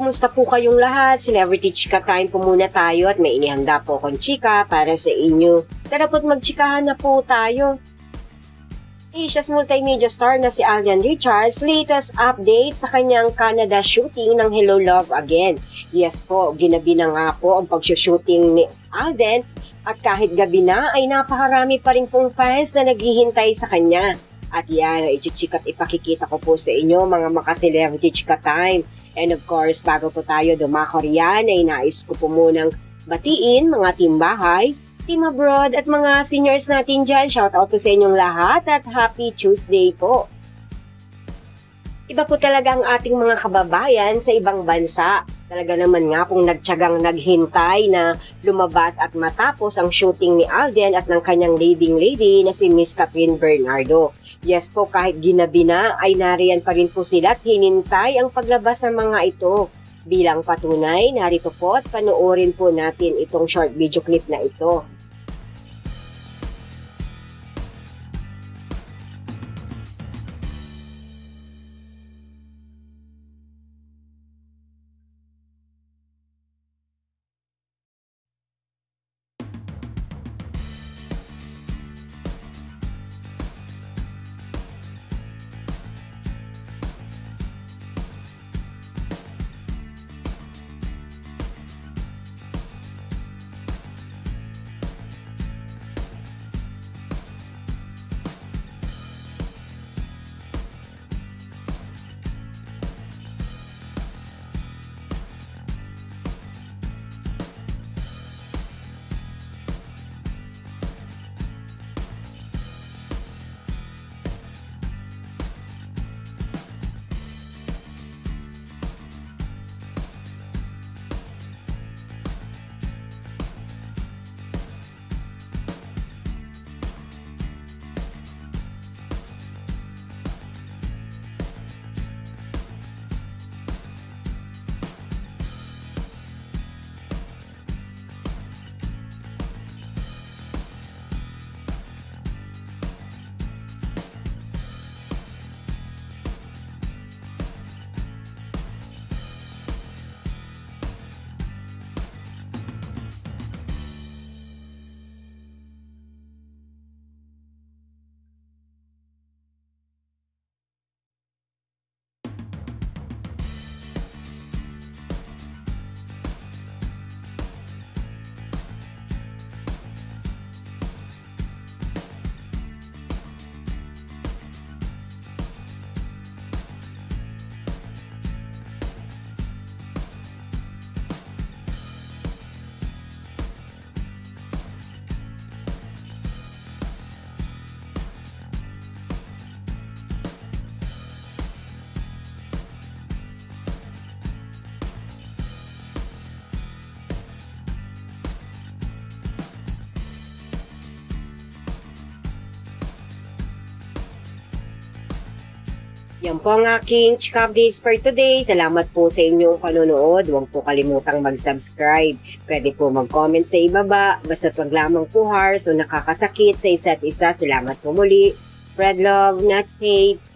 kumusta po kayong lahat? Celebrity Chika Time po muna tayo at may inihanda po akong chika para sa inyo. Tara po't magchikahan na po tayo. Asia's multimedia star na si Alden Richards latest update sa kanyang Canada shooting ng Hello Love Again. Yes po, ginabi na nga po ang pag-shooting ni Alden at kahit gabi na ay napakarami pa rin pong fans na naghihintay sa kanya. At yan, ichichik at ipakikita ko po sa inyo mga maka-celebrity chika time. And of course, bago po tayo dumako riyan, ay nais ko po munang batiin mga team bahay, team abroad at mga seniors natin dyan. Shout out po sa inyong lahat at happy Tuesday po. Iba po talaga ang ating mga kababayan sa ibang bansa. Talaga naman nga kung nagtiyagang naghintay na lumabas at matapos ang shooting ni Alden at ng kanyang leading lady na si Miss Catherine Bernardo. Yes po, kahit ginabi na ay nariyan pa rin po sila at hinintay ang paglabas ng mga ito. Bilang patunay, narito po at panoorin po natin itong short video clip na ito. Yan po ang aking chika updates for today. Salamat po sa inyong panonood. Huwag po kalimutang mag-subscribe. Pwede po mag-comment sa ibaba. Basta't wag lamang po harsh o nakakasakit sa isa't isa. Salamat po muli. Spread love, not hate.